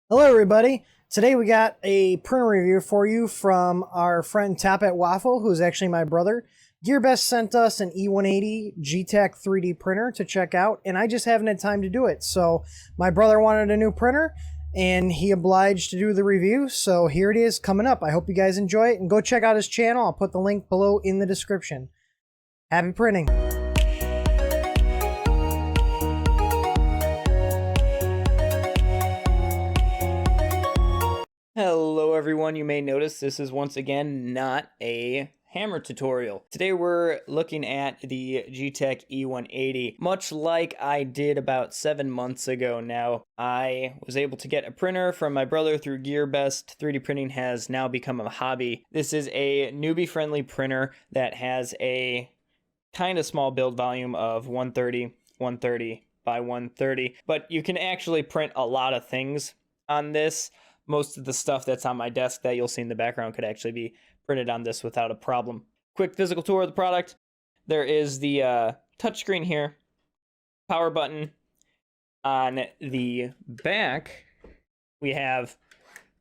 Hello everybody. Today we got a printer review for you from our friend Top at Waffle, who's actually my brother. GearBest sent us an E180 GEEETECH 3D printer to check out, and I just haven't had time to do it. So my brother wanted a new printer, and he obliged to do the review. So here it is coming up. I hope you guys enjoy it, and go check out his channel. I'll put the link below in the description. Happy printing. Hello everyone, you may notice this is once again not a hammer tutorial. Today we're looking at the GEEETECH E180. Much like I did about 7 months ago now, I was able to get a printer from my brother through GearBest. 3D printing has now become a hobby. This is a newbie-friendly printer that has a kind of small build volume of 130 by 130, but you can actually print a lot of things on this. Most of the stuff that's on my desk that you'll see in the background could actually be printed on this without a problem. Quick physical tour of the product. There is the touchscreen here, power button. On the back, we have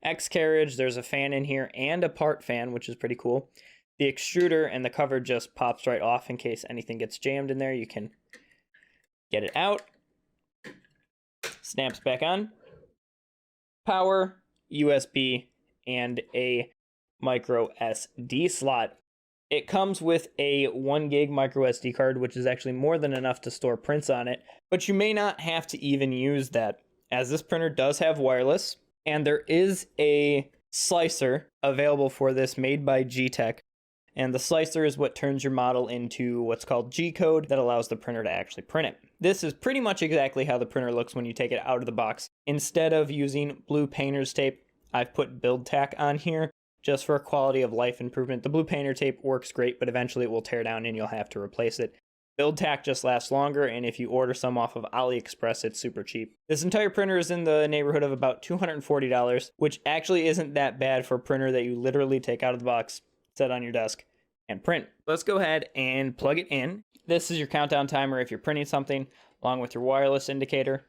X carriage. There's a fan in here and a part fan, which is pretty cool. The extruder and the cover just pops right off in case anything gets jammed in there. You can get it out. Snaps back on. Power, USB, and a micro SD slot. It comes with a 1 gig micro SD card, which is actually more than enough to store prints on it, but you may not have to even use that, as this printer does have wireless, and there is a slicer available for this made by GEEETECH, and the slicer is what turns your model into what's called G-code that allows the printer to actually print it. This is pretty much exactly how the printer looks when you take it out of the box. Instead of using blue painter's tape, I've put build tack on here just for a quality of life improvement. The blue painter tape works great, but eventually it will tear down and you'll have to replace it. Build tack just lasts longer, and if you order some off of AliExpress, it's super cheap. This entire printer is in the neighborhood of about $240, which actually isn't that bad for a printer that you literally take out of the box, set on your desk, and print. Let's go ahead and plug it in. This is your countdown timer if you're printing something, along with your wireless indicator.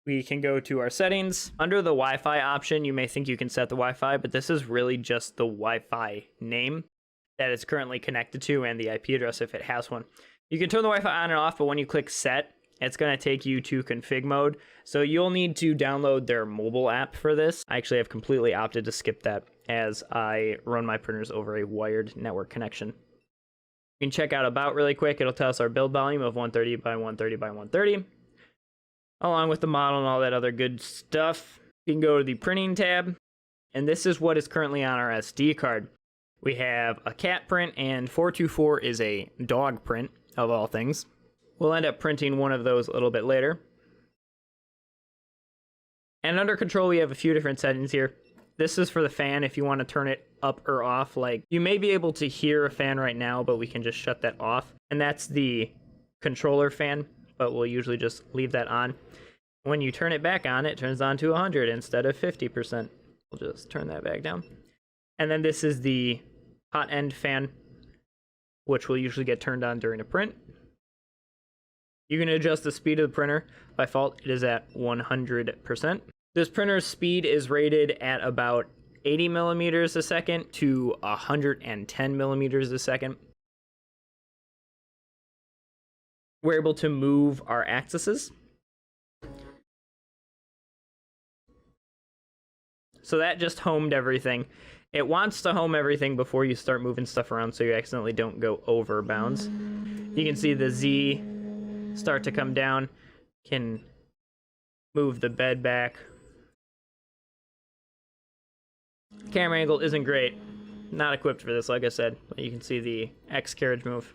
We can go to our settings. Under the Wi-Fi option, you may think you can set the Wi-Fi, but this is really just the Wi-Fi name that it's currently connected to and the IP address if it has one. You can turn the Wi-Fi on and off, but when you click set, it's going to take you to config mode. So you'll need to download their mobile app for this. I actually have completely opted to skip that as I run my printers over a wired network connection. You can check out about really quick. It'll tell us our build volume of 130 by 130 by 130. Along with the model and all that other good stuff. You can go to the printing tab, and this is what is currently on our SD card. We have a cat print, and 424 is a dog print, of all things. We'll end up printing one of those a little bit later. And under control, we have a few different settings here. This is for the fan if you want to turn it up or off. Like, you may be able to hear a fan right now, but we can just shut that off. And that's the controller fan, but we'll usually just leave that on. When you turn it back on, it turns on to 100 instead of 50%. We'll just turn that back down. And then this is the hot end fan, which will usually get turned on during a print. You can adjust the speed of the printer. By default, it is at 100%. This printer's speed is rated at about 80 millimeters a second to 110 millimeters a second. We're able to move our axes. So that just homed everything. It wants to home everything before you start moving stuff around so you accidentally don't go over bounds. You can see the Z start to come down. Can move the bed back. Camera angle isn't great. Not equipped for this, like I said. But you can see the X carriage move.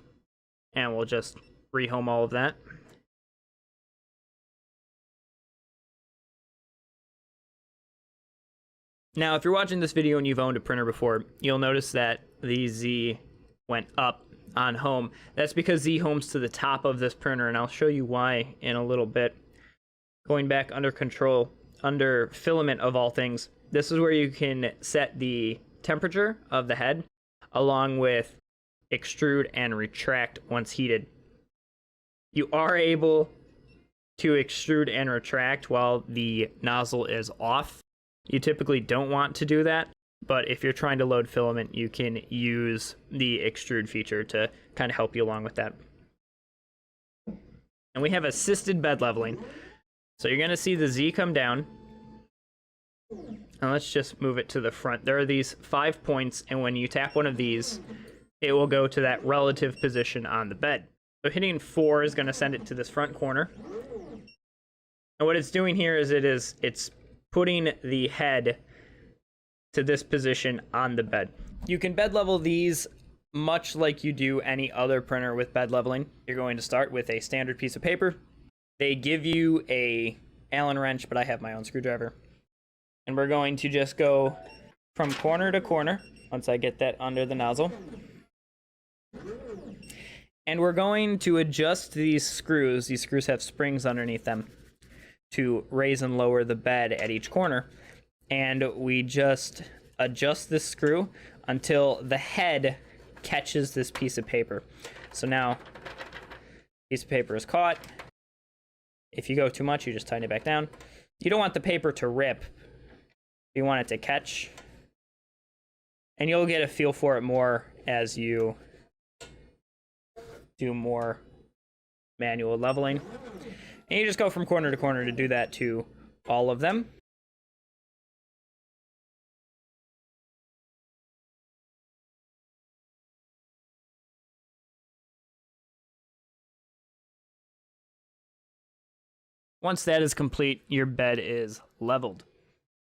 And we'll just rehome all of that. Now, if you're watching this video and you've owned a printer before, you'll notice that the Z went up on home. That's because Z homes to the top of this printer, and I'll show you why in a little bit. Going back under control, under filament of all things, this is where you can set the temperature of the head, along with extrude and retract once heated. You are able to extrude and retract while the nozzle is off. You typically don't want to do that, but if you're trying to load filament, you can use the extrude feature to kind of help you along with that. And we have assisted bed leveling. So you're going to see the Z come down. And let's just move it to the front. There are these 5 points, and when you tap one of these, it will go to that relative position on the bed. So hitting 4 is going to send it to this front corner. And what it's doing here is it's putting the head to this position on the bed. You can bed level these much like you do any other printer with bed leveling. You're going to start with a standard piece of paper. They give you a Allen wrench, but I have my own screwdriver. And we're going to just go from corner to corner once I get that under the nozzle. And we're going to adjust these screws. These screws have springs underneath them to raise and lower the bed at each corner. And we just adjust this screw until the head catches this piece of paper. So now, piece of paper is caught. If you go too much, you just tighten it back down. You don't want the paper to rip. You want it to catch. And you'll get a feel for it more as you do more manual leveling. And you just go from corner to corner to do that to all of them. Once that is complete, your bed is leveled.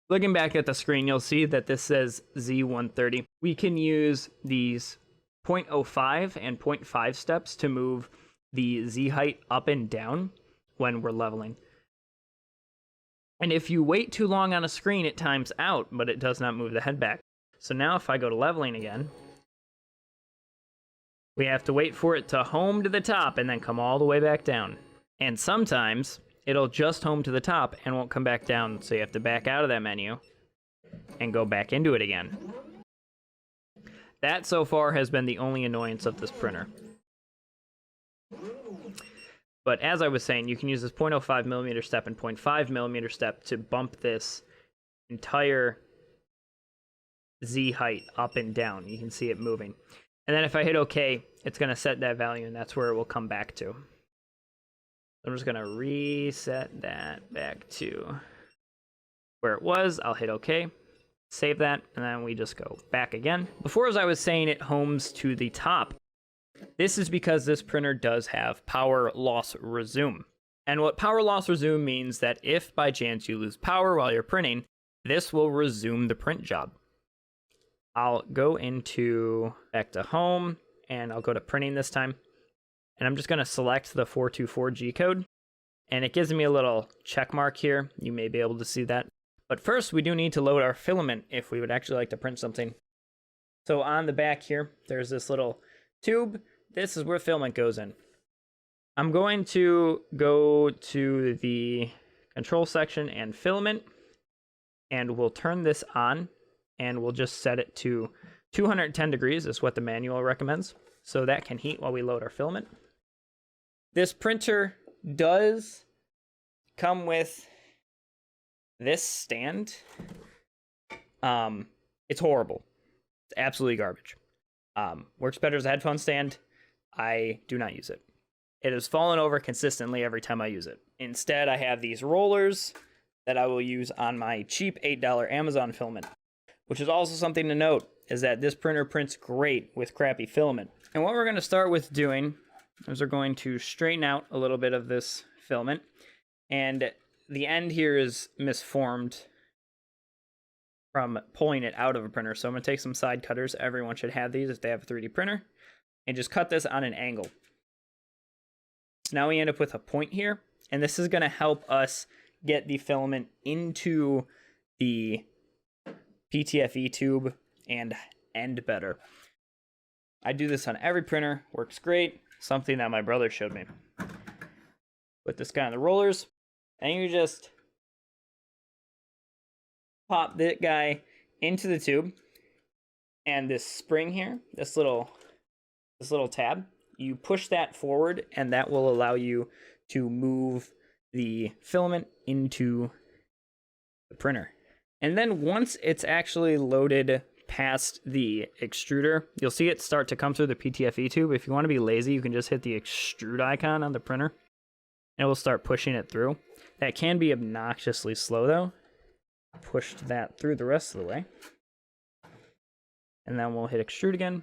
Looking back at the screen, you'll see that this says Z130. We can use these 0.05 and 0.5 steps to move the Z height up and down when we're leveling. And if you wait too long on a screen, it times out, but it does not move the head back. So now if I go to leveling again, we have to wait for it to home to the top and then come all the way back down. And sometimes it'll just home to the top and won't come back down, so you have to back out of that menu and go back into it again. That so far has been the only annoyance of this printer. But as I was saying, you can use this 0.05 millimeter step and 0.5 millimeter step to bump this entire Z height up and down. You can see it moving. And then if I hit OK, it's going to set that value, and that's where it will come back to. I'm just going to reset that back to where it was. I'll hit OK, save that, and then we just go back again. Before, as I was saying, it homes to the top. This is because this printer does have power loss resume. And what power loss resume means that if by chance you lose power while you're printing, this will resume the print job. I'll go into back to home, and I'll go to printing this time. And I'm just going to select the 424G code. And it gives me a little check mark here. You may be able to see that. But first, we do need to load our filament if we would actually like to print something. So on the back here, there's this little tube. This is where filament goes in. I'm going to go to the control section and filament. And we'll turn this on. And we'll just set it to 210 degrees is what the manual recommends. So that can heat while we load our filament. This printer does come with this stand. It's horrible. It's absolutely garbage. Works better as a headphone stand. I do not use it. It has fallen over consistently every time I use it. Instead, I have these rollers that I will use on my cheap $8 Amazon filament, which is also something to note, is that this printer prints great with crappy filament. And what we're going to start with doing is we're going to straighten out a little bit of this filament. And the end here is misformed from pulling it out of a printer. So I'm going to take some side cutters. Everyone should have these if they have a 3D printer. And just cut this on an angle. So now we end up with a point here. And this is going to help us get the filament into the PTFE tube and end better. I do this on every printer. Works great. Something that my brother showed me. Put this guy on the rollers. And you just pop that guy into the tube. And this spring here, this little tab, you push that forward, and that will allow you to move the filament into the printer. And then once it's actually loaded past the extruder, you'll see it start to come through the PTFE tube. If you want to be lazy, you can just hit the extrude icon on the printer and it will start pushing it through. That can be obnoxiously slow though. Pushed that through the rest of the way. And then we'll hit extrude again.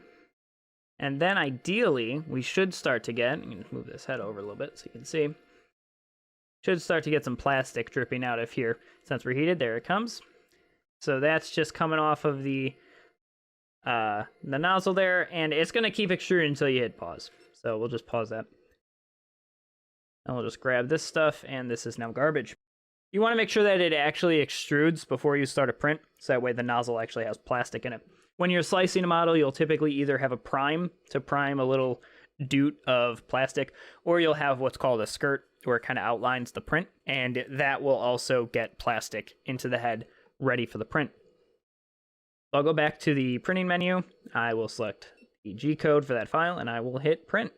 And then ideally, we should start to get, I'm going to move this head over a little bit so you can see, should start to get some plastic dripping out of here. Since we're heated, there it comes. So that's just coming off of the nozzle there, and it's going to keep extruding until you hit pause. So we'll just pause that. And we'll just grab this stuff, and this is now garbage. You want to make sure that it actually extrudes before you start a print, so that way the nozzle actually has plastic in it. When you're slicing a model, you'll typically either have a prime to prime a little doot of plastic, or you'll have what's called a skirt, where it kind of outlines the print, and that will also get plastic into the head ready for the print. I'll go back to the printing menu. I will select the G code for that file, and I will hit print.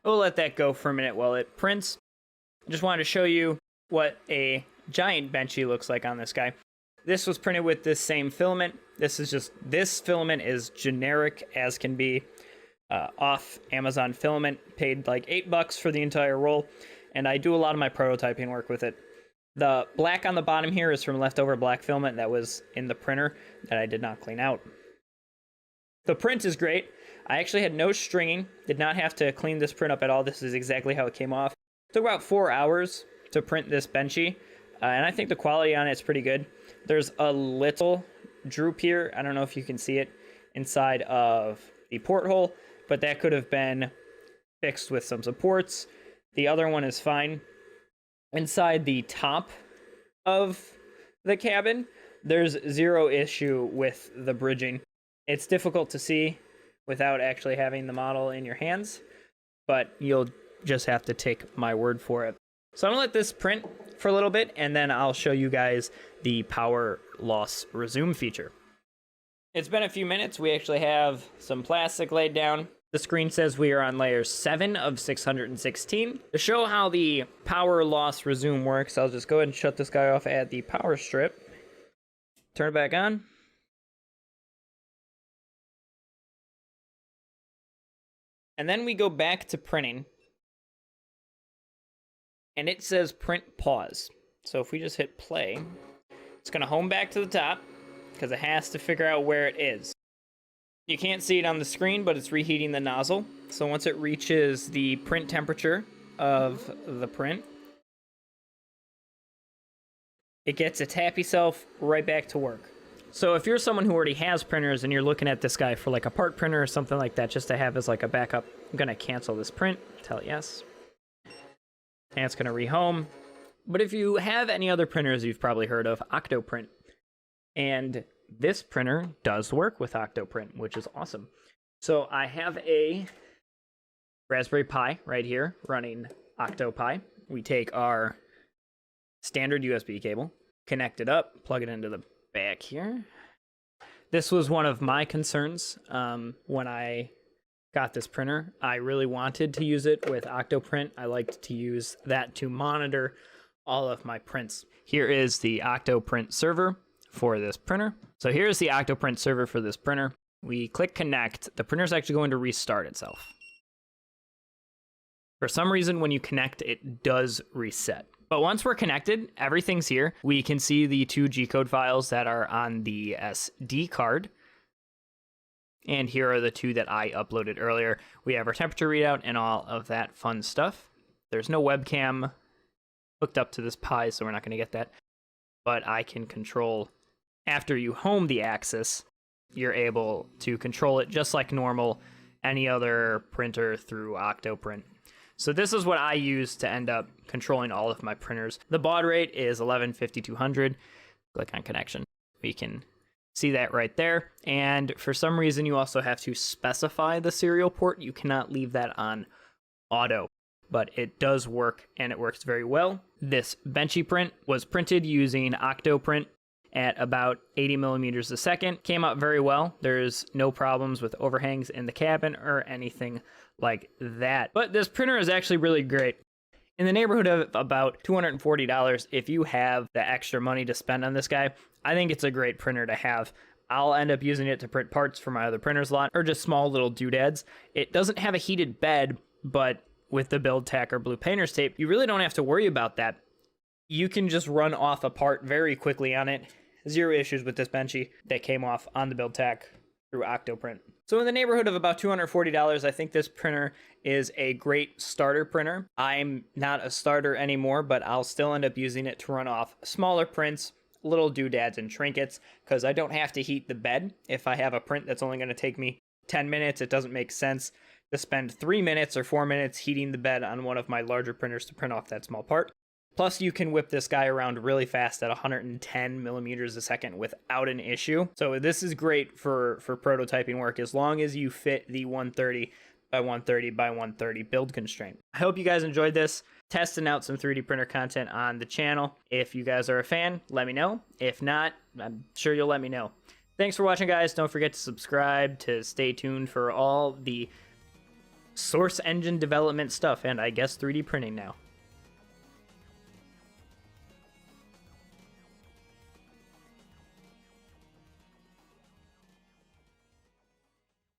We'll let that go for a minute while it prints. I just wanted to show you what a giant benchy looks like on this guy. This was printed with this same filament. This filament is generic as can be, off Amazon Filament. Paid like $8 for the entire roll, and I do a lot of my prototyping work with it. The black on the bottom here is from leftover black filament that was in the printer that I did not clean out. The print is great. I actually had no stringing, did not have to clean this print up at all. This is exactly how it came off. It took about 4 hours to print this benchy, and I think the quality on it's pretty good. There's a little droop here, I don't know if you can see it, inside of the porthole, but that could have been fixed with some supports. The other one is fine. Inside the top of the cabin, there's zero issue with the bridging. It's difficult to see without actually having the model in your hands, but you'll just have to take my word for it. So I'm gonna let this print for a little bit, and then I'll show you guys the power loss resume feature. It's been a few minutes. We actually have some plastic laid down. The screen says we are on layer 7 of 616. To show how the power loss resume works, I'll just go ahead and shut this guy off at the power strip. Turn it back on. And then we go back to printing. And it says print pause. So if we just hit play, it's going to home back to the top because it has to figure out where it is. You can't see it on the screen, but it's reheating the nozzle. So once it reaches the print temperature of the print, it gets its happy self right back to work. So if you're someone who already has printers and you're looking at this guy for like a part printer or something like that, just to have as like a backup, I'm going to cancel this print, tell it yes. And it's going to rehome. But if you have any other printers you've probably heard of, OctoPrint. And this printer does work with OctoPrint, which is awesome. So I have a Raspberry Pi right here running OctoPi. We take our standard USB cable, connect it up, plug it into the back here. This was one of my concerns when I got this printer. I really wanted to use it with OctoPrint. I liked to use that to monitor all of my prints. Here is the OctoPrint server for this printer. So here's the OctoPrint server for this printer. We click connect. The printer's actually going to restart itself. For some reason, when you connect, it does reset. But once we're connected, everything's here. We can see the 2 G-code files that are on the SD card. And here are the 2 that I uploaded earlier. We have our temperature readout and all of that fun stuff. There's no webcam hooked up to this Pi, so we're not going to get that. But I can control, after you home the axis, you're able to control it just like normal any other printer through OctoPrint. So this is what I use to end up controlling all of my printers. The baud rate is 115200. Click on connection. We can see that right there. And for some reason, you also have to specify the serial port. You cannot leave that on auto, but it does work and it works very well. This benchy print was printed using OctoPrint at about 80 millimeters a second. Came out very well. There's no problems with overhangs in the cabin or anything like that. But this printer is actually really great. in the neighborhood of about $240 if you have the extra money to spend on this guy. I think it's a great printer to have. I'll end up using it to print parts for my other printers a lot, or just small little doodads. It doesn't have a heated bed, but with the Build Tack or Blue Painter's tape, you really don't have to worry about that. You can just run off a part very quickly on it. Zero issues with this benchy that came off on the Build Tack through OctoPrint. So in the neighborhood of about $240, I think this printer is a great starter printer. I'm not a starter anymore, but I'll still end up using it to run off smaller prints, little doodads and trinkets, because I don't have to heat the bed. If I have a print that's only going to take me 10 minutes, it doesn't make sense to spend 3 minutes or 4 minutes heating the bed on one of my larger printers to print off that small part. Plus, you can whip this guy around really fast at 110 millimeters a second without an issue. So this is great for prototyping work as long as you fit the 130 by 130 by 130 build constraint. I hope you guys enjoyed this, testing out some 3D printer content on the channel. If you guys are a fan, let me know. If not, I'm sure you'll let me know. Thanks for watching, guys. Don't forget to subscribe to stay tuned for all the source engine development stuff, and I guess 3D printing now.